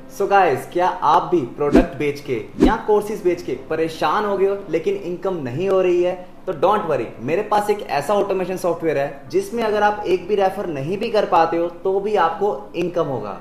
So guys, क्या आप भी प्रोडक्ट बेच के या कोर्सेज बेच के परेशान हो गए हो लेकिन इनकम नहीं हो रही है? तो डोंट वरी, मेरे पास एक ऐसा ऑटोमेशन सॉफ्टवेयर है जिसमें अगर आप एक भी रेफर नहीं भी कर पाते हो तो भी आपको इनकम होगा।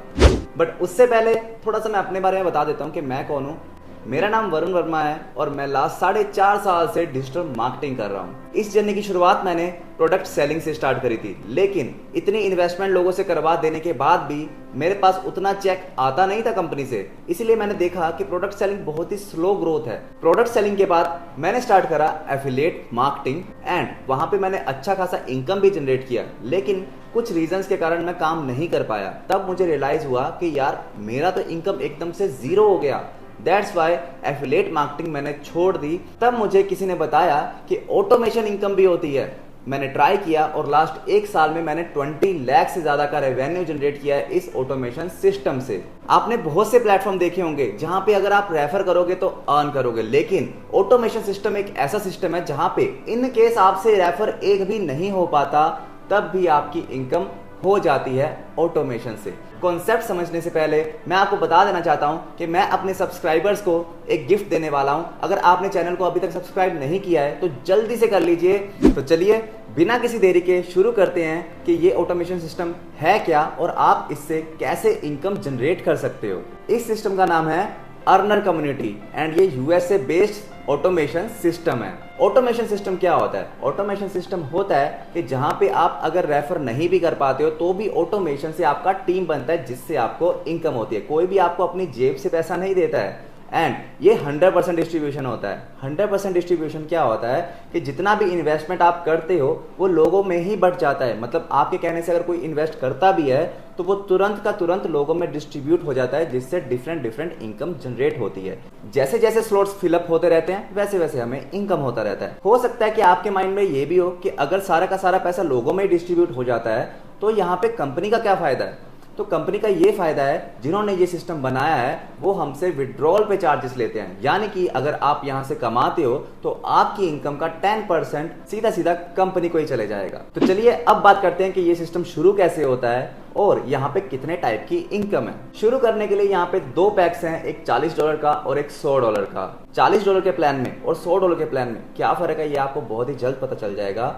बट उससे पहले थोड़ा सा मैं अपने बारे में बता देता हूँ कि मैं कौन हूँ। मेरा नाम वरुण वर्मा है और मैं लास्ट 4.5 साल से डिजिटल मार्केटिंग कर रहा हूँ। इस जर्नी की शुरुआत मैंने प्रोडक्ट सेलिंग से स्टार्ट करी थी, लेकिन इतनी इन्वेस्टमेंट लोगों से करवा देने के बाद भी मेरे पास उतना चेक आता नहीं था कंपनी से। इसीलिए मैंने देखा कि प्रोडक्ट सेलिंग बहुत ही स्लो ग्रोथ है। प्रोडक्ट सेलिंग के बाद मैंने स्टार्ट करा एफिलिएट मार्केटिंग एंड वहां पे मैंने अच्छा खासा इनकम भी जनरेट किया, लेकिन कुछ रीजंस के कारण मैं काम नहीं कर पाया। तब मुझे रियलाइज हुआ कि यार मेरा तो इनकम एकदम से जीरो हो गया। दैट्स वाई एफिलिएट मार्केटिंग मैंने छोड़ दी। तब मुझे किसी ने बताया कि ऑटोमेशन इनकम भी होती है। मैंने ट्राई किया और लास्ट 1 साल में मैंने 20 लाख से ज्यादा का रेवेन्यू जनरेट किया है इस ऑटोमेशन सिस्टम से। आपने बहुत से प्लेटफॉर्म देखे होंगे जहां पे अगर आप रेफर करोगे तो अर्न करोगे, लेकिन ऑटोमेशन सिस्टम एक ऐसा सिस्टम है जहां पे इन केस आपसे रेफर एक भी नहीं हो पाता तब भी आपकी इनकम हो जाती है ऑटोमेशन से। कॉन्सेप्ट समझने से पहले मैं आपको बता देना चाहता हूं कि मैं अपने सब्सक्राइबर्स को एक गिफ्ट देने वाला हूं। अगर आपने चैनल को अभी तक सब्सक्राइब नहीं किया है तो जल्दी से कर लीजिए। तो चलिए बिना किसी देरी के शुरू करते हैं कि ये ऑटोमेशन सिस्टम है क्या और आप इससे कैसे इनकम जनरेट कर सकते हो। इस सिस्टम का नाम है अर्नर कम्युनिटी एंड ये यूएसए बेस्ड ऑटोमेशन सिस्टम है। ऑटोमेशन सिस्टम क्या होता है? ऑटोमेशन सिस्टम होता है कि जहां पे आप अगर रेफर नहीं भी कर पाते हो तो भी ऑटोमेशन से आपका टीम बनता है जिससे आपको इनकम होती है। कोई भी आपको अपनी जेब से पैसा नहीं देता है एंड ये 100% डिस्ट्रीब्यूशन होता है। 100% डिस्ट्रीब्यूशन क्या होता है कि जितना भी इन्वेस्टमेंट आप करते हो वो लोगों में ही बढ़ जाता है। मतलब आपके कहने से अगर कोई इन्वेस्ट करता भी है तो वो तुरंत का तुरंत लोगों में डिस्ट्रीब्यूट हो जाता है, जिससे डिफरेंट इनकम जनरेट होती है। जैसे जैसे स्लॉट्स फिलअप होते रहते हैं वैसे वैसे हमें इनकम होता रहता है। हो सकता है कि आपके माइंड में ये भी हो कि अगर सारा का सारा पैसा लोगों में डिस्ट्रीब्यूट हो जाता है तो यहाँ पे कंपनी का क्या फायदा है? तो कंपनी का ये फायदा है, जिन्होंने ये सिस्टम बनाया है वो हमसे विड्रॉल पे चार्जेस लेते हैं। यानी कि अगर आप यहां से कमाते हो तो आपकी इनकम का 10% सीधा सीधा कंपनी को ही चले जाएगा। तो चलिए अब बात करते हैं कि ये सिस्टम शुरू कैसे होता है और यहाँ पे कितने टाइप की इनकम है। शुरू करने के लिए यहाँ पे 2 पैक्स हैं, एक $40 का और एक $100 का। $40 के प्लान में और $100 के प्लान में क्या फर्क है ये आपको बहुत ही जल्द पता चल जाएगा।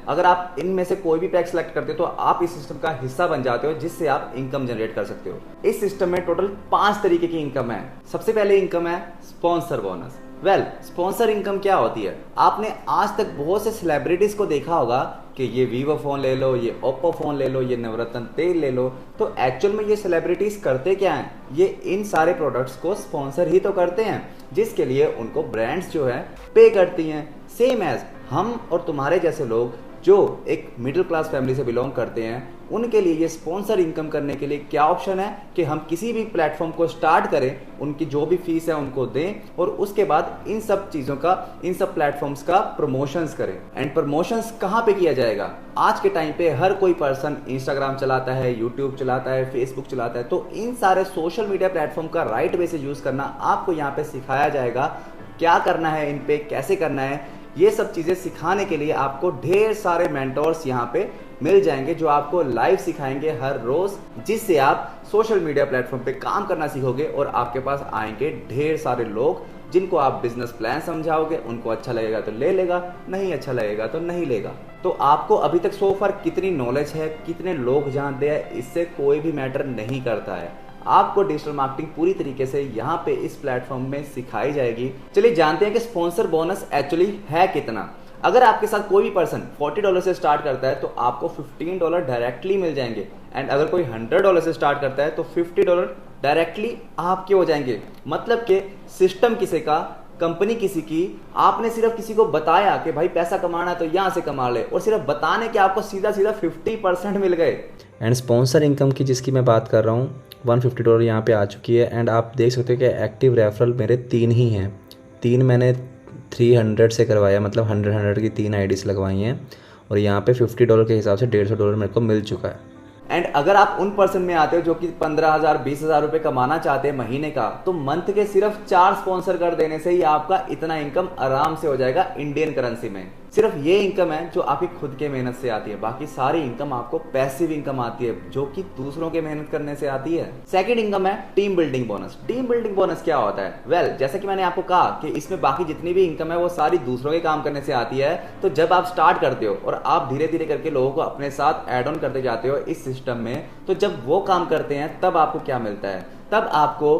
अगर आप इनमें से कोई भी पैक सेलेक्ट करते हो तो आप इस सिस्टम का हिस्सा बन जाते हो, जिससे आप इनकम जनरेट कर सकते हो। इस सिस्टम में टोटल 5 तरीके की इनकम है। सबसे पहले इनकम है स्पॉन्सर बोनस। स्पॉन्सर इनकम क्या होती है? आपने आज तक बहुत से सेलिब्रिटीज को देखा होगा कि ये वीवो फोन ले लो, ये ओप्पो फोन ले लो, ये नवरत्न तेल ले लो। तो एक्चुअल में ये सेलिब्रिटीज करते क्या हैं? ये इन सारे प्रोडक्ट्स को स्पॉन्सर ही तो करते हैं, जिसके लिए उनको ब्रांड्स जो है पे करती हैं। सेम एज हम और तुम्हारे जैसे लोग जो एक मिडिल क्लास फैमिली से बिलोंग करते हैं, उनके लिए ये स्पॉन्सर इनकम करने के लिए क्या ऑप्शन है कि हम किसी भी प्लेटफॉर्म को स्टार्ट करें, उनकी जो भी फीस है उनको दें और उसके बाद इन सब चीज़ों का, इन सब प्लेटफॉर्म्स का प्रमोशंस करें। एंड प्रमोशंस कहाँ पे किया जाएगा? आज के टाइम पे हर कोई पर्सन इंस्टाग्राम चलाता है, यूट्यूब चलाता है, फेसबुक चलाता है। तो इन सारे सोशल मीडिया प्लेटफॉर्म का राइट वे से यूज़ करना आपको यहाँ पे सिखाया जाएगा। क्या करना है इन पे, कैसे करना है, ये सब चीजें सिखाने के लिए आपको ढेर सारे मेंटोर्स यहाँ पे मिल जाएंगे जो आपको लाइव सिखाएंगे हर रोज, जिससे आप सोशल मीडिया प्लेटफॉर्म पे काम करना सीखोगे और आपके पास आएंगे ढेर सारे लोग जिनको आप बिजनेस प्लान समझाओगे। उनको अच्छा लगेगा तो ले लेगा, नहीं अच्छा लगेगा तो नहीं लेगा। तो आपको अभी तक सो फार कितनी नॉलेज है, कितने लोग जानते हैं, इससे कोई भी मैटर नहीं करता है। आपको डिजिटल मार्केटिंग पूरी तरीके से यहाँ पे इस प्लेटफॉर्म में सिखाई जाएगी। चलिए जानते हैं कि स्पॉन्सर बोनस एक्चुअली है कितना। अगर आपके साथ कोई भी पर्सन $40 से स्टार्ट करता है तो आपको $15 डायरेक्टली मिल जाएंगे। एंड अगर कोई $100 से स्टार्ट करता है तो $50 डायरेक्टली आपके हो जाएंगे। मतलब कि सिस्टम किसी का, कंपनी किसी की, आपने सिर्फ किसी को बताया कि भाई पैसा कमाना है तो यहाँ से कमा ले, और सिर्फ बताने के आपको सीधा सीधा 50% मिल गए। एंड स्पॉन्सर इनकम की जिसकी मैं बात कर रहा हूँ, $150 यहाँ पे आ चुकी है। एंड आप देख सकते हो कि एक्टिव रेफरल मेरे 3 ही हैं। 3 मैंने 300 से करवाया, मतलब 100 की 3 आईडीज लगवाई हैं और यहाँ पे $50 के हिसाब से $150 मेरे को मिल चुका है। एंड अगर आप उन पर्सन में आते हो जो कि 15,000 20,000 रुपए कमाना चाहते हैं महीने का, तो मंथ के सिर्फ 4 स्पॉन्सर कर देने से ही आपका इतना इनकम आराम से हो जाएगा इंडियन करेंसी में। सिर्फ ये इनकम है जो आपकी खुद के मेहनत से आती है, बाकी सारी इनकम आपको पैसिव इनकम आती है जो कि दूसरों के मेहनत करने से आती है। सेकंड इनकम है team building bonus. Team building bonus क्या होता है? वेल, जैसा कि मैंने आपको कहा कि इसमें बाकी जितनी भी इनकम है वो सारी दूसरों के काम करने से आती है। तो जब आप स्टार्ट करते हो और आप धीरे धीरे करके लोगों को अपने साथ ऐड ऑन करते जाते हो इस सिस्टम में, तो जब वो काम करते हैं तब आपको क्या मिलता है? तब आपको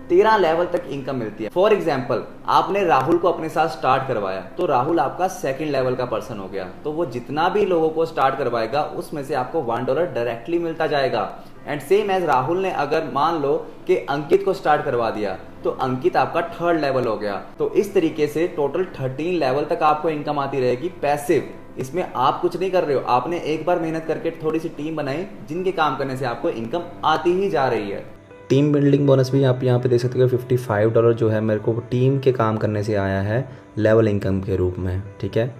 13 लेवल तक इनकम मिलती है। फॉर एग्जाम्पल, आपने राहुल को अपने साथ स्टार्ट करवाया तो राहुल आपका सेकंड लेवल का पर्सन हो गया, तो वो जितना भी लोगों को स्टार्ट करवाएगा उसमें से आपको $1 डायरेक्टली मिलता जाएगा। एंड सेम एज राहुल ने अगर मान लो कि अंकित को स्टार्ट करवा दिया तो अंकित आपका थर्ड लेवल हो गया। तो इस तरीके से टोटल 13 लेवल तक आपको इनकम आती रहेगी पैसिव। इसमें आप कुछ नहीं कर रहे हो, आपने एक बार मेहनत करके थोड़ी सी टीम बनाई जिनके काम करने से आपको इनकम आती ही जा रही है। टीम बिल्डिंग बोनस भी आप यहाँ पे देख सकते हो, $55 जो है मेरे को टीम के काम करने से आया है लेवल इनकम के रूप में। ठीक है,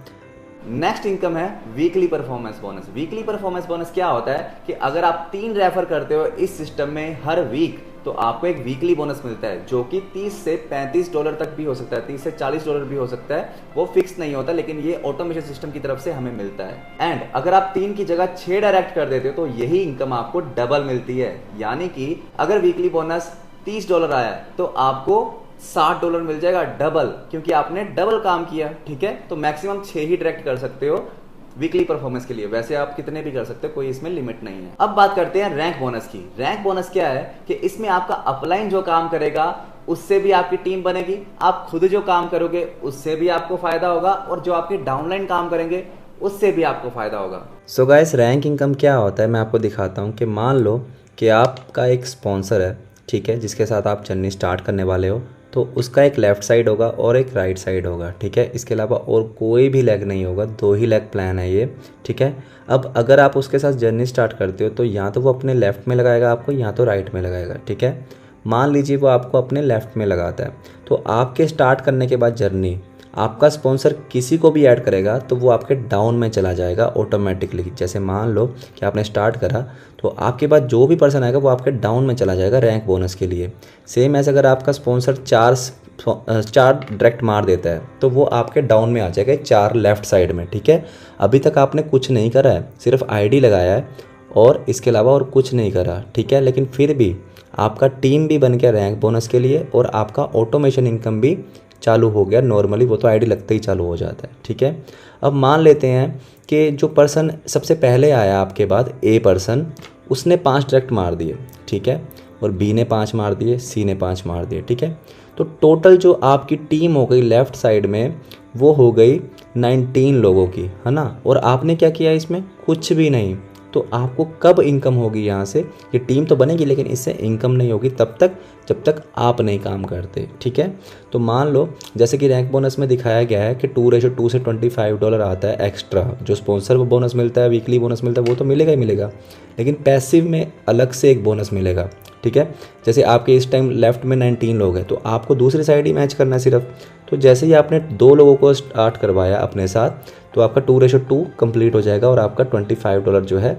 नेक्स्ट इनकम है weekly performance bonus. Weekly performance bonus क्या होता है कि अगर आप 3 रेफर करते हो इस सिस्टम में हर वीक, तो आपको एक वीकली बोनस मिलता है जो कि $30 से $35 तक भी हो सकता है, $30 से $40 भी हो सकता है, वो फिक्स नहीं होता, लेकिन ये ऑटोमेशन सिस्टम की तरफ से हमें मिलता है। एंड अगर आप 3 की जगह 6 डायरेक्ट कर देते हो तो यही इनकम आपको डबल मिलती है। यानी कि अगर वीकली बोनस $30 आया तो आपको $60 मिल जाएगा डबल, क्योंकि आपने डबल काम किया। ठीक है, तो मैक्सिमम 6 ही डायरेक्ट कर सकते हो वीकली परफॉर्मेंस के लिए, वैसे आप कितने भी कर सकते हो, कोई इसमें लिमिट नहीं है। अब बात करते हैं रैंक बोनस की। रैंक बोनस क्या है कि इसमें आपका अपलाइन जो काम करेगा उससे भी आपकी टीम बनेगी, आप खुद जो काम करोगे उससे भी आपको फायदा होगा, और जो आपके डाउनलाइन काम करेंगे उससे भी आपको फायदा होगा। सो गाइस, रैंक इनकम क्या होता है मैं आपको दिखाता हूँ कि मान लो कि आपका एक स्पॉन्सर है, ठीक है, जिसके साथ आप जर्नी स्टार्ट करने वाले हो, तो उसका एक लेफ़्ट साइड होगा और एक राइट साइड होगा। ठीक है, इसके अलावा और कोई भी लेग नहीं होगा, 2 ही लेग प्लान है ये। ठीक है, अब अगर आप उसके साथ जर्नी स्टार्ट करते हो तो या तो वो अपने लेफ़्ट में लगाएगा आपको, या तो राइट में लगाएगा। ठीक है, मान लीजिए वो आपको अपने लेफ़्ट में लगाता है, तो आपके स्टार्ट करने के बाद जर्नी आपका स्पॉन्सर किसी को भी ऐड करेगा तो वो आपके डाउन में चला जाएगा ऑटोमेटिकली। जैसे मान लो कि आपने स्टार्ट करा तो आपके बाद जो भी पर्सन आएगा वो आपके डाउन में चला जाएगा रैंक बोनस के लिए। सेम ऐसे अगर आपका स्पॉन्सर 4 डायरेक्ट मार देता है तो वो आपके डाउन में आ जाएगा 4 लेफ़्ट साइड में। ठीक है, अभी तक आपने कुछ नहीं करा है, सिर्फ आईडी लगाया है और इसके अलावा और कुछ नहीं करा। ठीक है, लेकिन फिर भी आपका टीम भी बन गया रैंक बोनस के लिए और आपका ऑटोमेशन इनकम भी चालू हो गया। नॉर्मली वो तो आईडी लगते ही चालू हो जाता है। ठीक है, अब मान लेते हैं कि जो पर्सन सबसे पहले आया आपके बाद, ए पर्सन, उसने 5 डायरेक्ट मार दिए। ठीक है, और बी ने 5 मार दिए, सी ने 5 मार दिए। ठीक है, तो टोटल जो आपकी टीम हो गई लेफ़्ट साइड में वो हो गई 19 लोगों की, है ना। और आपने क्या किया इसमें? कुछ भी नहीं। तो आपको कब इनकम होगी यहाँ से? ये टीम तो बनेगी लेकिन इससे इनकम नहीं होगी तब तक जब तक आप नहीं काम करते। ठीक है, तो मान लो जैसे कि रैंक बोनस में दिखाया गया है कि 2:2 से $25 आता है एक्स्ट्रा। जो स्पॉन्सर को बोनस मिलता है, वीकली बोनस मिलता है, वो तो मिलेगा ही मिलेगा, लेकिन पैसिव में अलग से एक बोनस मिलेगा। ठीक है, जैसे आपके इस टाइम लेफ्ट में 19 लोग हैं तो आपको दूसरी साइड ही मैच करना है सिर्फ। तो जैसे ही आपने 2 लोगों को स्टार्ट करवाया अपने साथ तो आपका 2:2 कंप्लीट हो जाएगा और आपका $25 जो है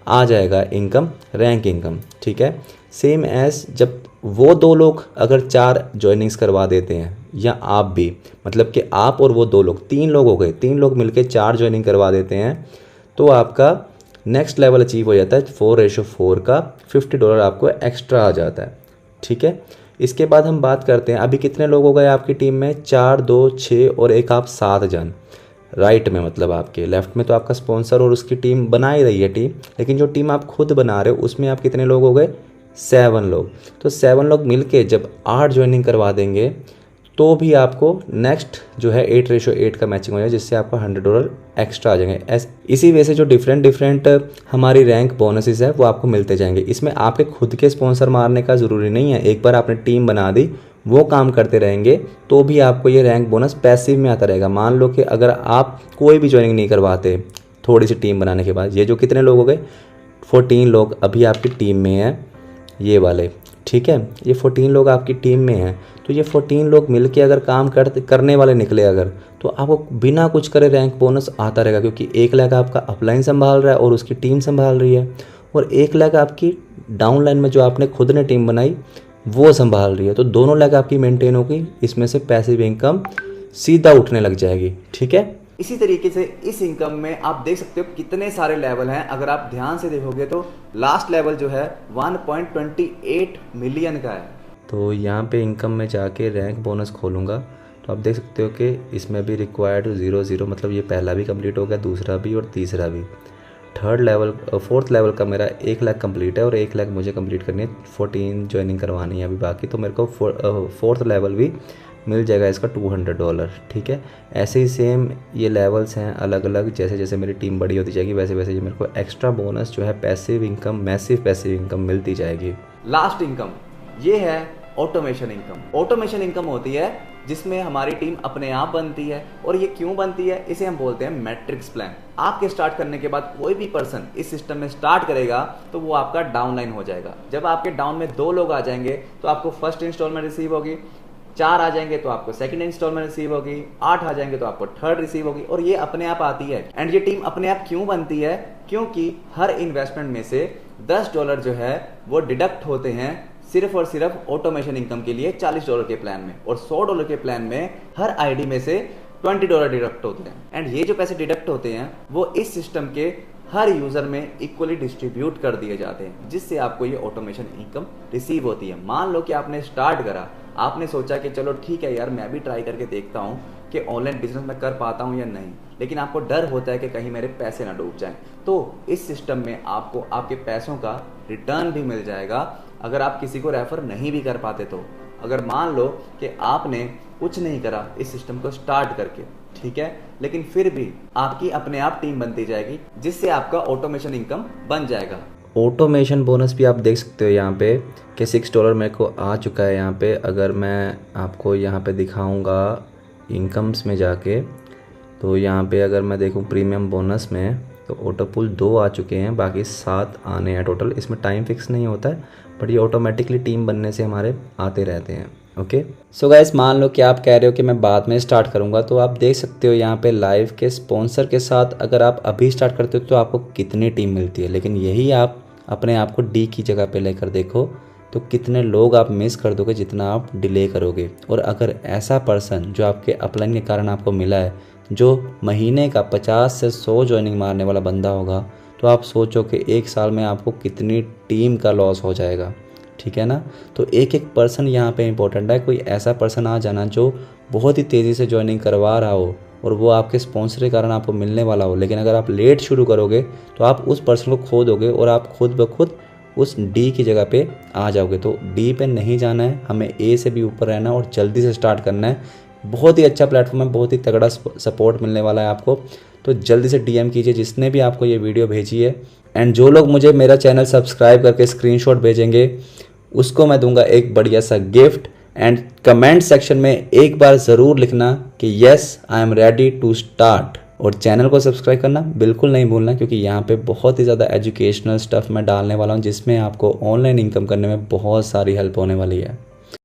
आ जाएगा इनकम, रैंक इनकम। ठीक है, सेम एज जब वो 2 लोग अगर 4 ज्वाइनिंग्स करवा देते हैं, या आप भी, मतलब कि आप और वो 2 लोग, 3 लोग हो गए, 3 लोग मिलके 4 ज्वाइनिंग करवा देते हैं तो आपका नेक्स्ट लेवल अचीव हो जाता है 4:4 का, $50 आपको एक्स्ट्रा आ जाता है। ठीक है, इसके बाद हम बात करते हैं अभी कितने लोग हो गए आपकी टीम में? 4, 2, 6 और एक आप 7 जन राइट में, मतलब आपके लेफ्ट में तो आपका स्पॉन्सर और उसकी टीम बना ही रही है टीम, लेकिन जो टीम आप खुद बना रहे हो उसमें आप कितने लोग हो गए? 7 लोग। तो 7 लोग मिलके जब 8 ज्वाइनिंग करवा देंगे तो भी आपको नेक्स्ट जो है 8:8 का मैचिंग हो जाएगा, जिससे आपको $100 एक्स्ट्रा आ जाएंगे। इसी वजह से जो डिफरेंट हमारी रैंक बोनसेस है वो आपको मिलते जाएंगे। इसमें आपके खुद के स्पॉन्सर मारने का ज़रूरी नहीं है, एक बार आपने टीम बना दी, वो काम करते रहेंगे तो भी आपको ये रैंक बोनस पैसिव में आता रहेगा। मान लो कि अगर आप कोई भी ज्वाइनिंग नहीं करवाते थोड़ी सी टीम बनाने के बाद, ये जो कितने लोग हो गए? 14 लोग अभी आपकी टीम में हैं, ये वाले। ठीक है, ये 14 लोग आपकी टीम में हैं, तो ये 14 लोग मिलके अगर काम करने वाले निकले अगर, तो आपको बिना कुछ करे रैंक बोनस आता रहेगा, क्योंकि 1 लाख आपका अपलाइन संभाल रहा है और उसकी टीम संभाल रही है, और 1 लाख आपकी डाउनलाइन में जो आपने खुद ने टीम बनाई वो संभाल रही है। तो दोनों लाख आपकी मेंटेन होगी, इसमें से पैसिव इनकम सीधा उठने लग जाएगी। ठीक है, इसी तरीके से इस इनकम में आप देख सकते हो कितने सारे लेवल हैं। अगर आप ध्यान से देखोगे तो लास्ट लेवल जो है 1.28 मिलियन का है। तो यहाँ पे इनकम में जाके रैंक बोनस खोलूँगा तो आप देख सकते हो कि इसमें भी रिक्वायर्ड 0 मतलब ये पहला भी कंप्लीट हो गया, दूसरा भी और तीसरा भी। फोर्थ लेवल का मेरा 1 लाख कंप्लीट है और 1 लाख मुझे कंप्लीट करनी है, 14 ज्वाइनिंग करवानी है अभी बाकी। तो मेरे को फोर्थ लेवल भी मिल जाएगा इसका $200, ठीक है। ऐसे ही सेम ये लेवल्स हैं अलग अलग, जैसे जैसे मेरी टीम बड़ी होती जाएगी वैसे वैसे ये मेरे को एक्स्ट्रा बोनस जो है passive income, massive passive income मिलती जाएगी। लास्ट इनकम ये है ऑटोमेशन इनकम। ऑटोमेशन इनकम होती है जिसमें हमारी टीम अपने आप बनती है। और ये क्यों बनती है, इसे हम बोलते हैं मैट्रिक्स प्लान। आपके स्टार्ट करने के बाद कोई भी पर्सन इस सिस्टम में स्टार्ट करेगा तो वो आपका डाउनलाइन हो जाएगा। जब आपके डाउन में 2 लोग आ जाएंगे तो आपको फर्स्ट इंस्टॉलमेंट रिसीव होगी, 4 आ जाएंगे तो आपको सेकंड इंस्टॉलमेंट रिसीव होगी, 8 आ जाएंगे तो आपको थर्ड रिसीव होगी। और ये अपने आप आती है। एंड ये टीम अपने आप क्यों बनती है, क्योंकि हर इन्वेस्टमेंट में से $10 जो है वो डिडक्ट होते हैं सिर्फ और सिर्फ ऑटोमेशन इनकम के लिए $40 के प्लान में। और $100 के प्लान में हर आईडी में से $20 डिडक्ट होते हैं। एंड ये जो पैसे डिडक्ट होते हैं वो इस सिस्टम के हर यूजर में इक्वली डिस्ट्रीब्यूट कर दिए जाते हैं, जिससे आपको ये ऑटोमेशन इनकम रिसीव होती है। मान लो कि आपने स्टार्ट करा, आपने सोचा कि चलो ठीक है यार मैं भी ट्राई करके देखता हूँ कि ऑनलाइन बिजनेस में कर पाता हूँ या नहीं, लेकिन आपको डर होता है कि कहीं मेरे पैसे ना डूब जाएं। तो इस सिस्टम में आपको आपके पैसों का रिटर्न भी मिल जाएगा अगर आप किसी को रेफर नहीं भी कर पाते तो। अगर मान लो कि आपने कुछ नहीं करा इस सिस्टम को स्टार्ट करके, ठीक है, लेकिन फिर भी आपकी अपने आप टीम बनती जाएगी जिससे आपका ऑटोमेशन इनकम बन जाएगा। ऑटोमेशन बोनस भी आप देख सकते हो यहाँ पे कि $6 मेरे को आ चुका है। यहाँ पे अगर मैं आपको यहाँ पे दिखाऊंगा इनकम्स में जाके, तो यहाँ पे अगर मैं देखूँ प्रीमियम बोनस में तो ऑटो पुल 2 आ चुके हैं, बाकी 7 आने हैं टोटल। इसमें टाइम फिक्स नहीं होता है बट ये ऑटोमेटिकली टीम बनने से हमारे आते रहते हैं। ओके सो गाइस, मान लो कि आप कह रहे हो कि मैं बाद में स्टार्ट करूंगा, तो आप देख सकते हो यहाँ पे लाइव के स्पॉन्सर के साथ अगर आप अभी स्टार्ट करते हो तो आपको कितनी टीम मिलती है। लेकिन यही आप अपने आप को डी की जगह पे लेकर देखो तो कितने लोग आप मिस कर दोगे जितना आप डिले करोगे। और अगर ऐसा पर्सन जो आपके अपलाइन के कारण आपको मिला है, जो महीने का 50 से 100 ज्वाइनिंग मारने वाला बंदा होगा, तो आप सोचो कि 1 साल में आपको कितनी टीम का लॉस हो जाएगा, ठीक है ना। तो एक एक पर्सन यहाँ पे इंपॉर्टेंट है। कोई ऐसा पर्सन आ जाना जो बहुत ही तेज़ी से ज्वाइनिंग करवा रहा हो और वो आपके स्पॉन्सर के कारण आपको मिलने वाला हो, लेकिन अगर आप लेट शुरू करोगे तो आप उस पर्सन को खो दोगे और आप खुद ब खुद उस डी की जगह पे आ जाओगे। तो डी पे नहीं जाना है, हमें ए से भी ऊपर रहना है और जल्दी से स्टार्ट करना है। बहुत ही अच्छा प्लेटफॉर्म है, बहुत ही तगड़ा सपोर्ट मिलने वाला है आपको। तो जल्दी से डीएम कीजिए जिसने भी आपको ये वीडियो भेजी है। एंड जो लोग मुझे मेरा चैनल सब्सक्राइब करके स्क्रीनशॉट भेजेंगे उसको मैं दूंगा एक बढ़िया सा गिफ्ट। एंड कमेंट सेक्शन में एक बार ज़रूर लिखना कि yes I am ready to start. और चैनल को सब्सक्राइब करना बिल्कुल नहीं भूलना, क्योंकि यहाँ पे बहुत ही ज़्यादा एजुकेशनल स्टफ़ मैं डालने वाला हूँ जिसमें आपको ऑनलाइन इनकम करने में बहुत सारी हेल्प होने वाली है।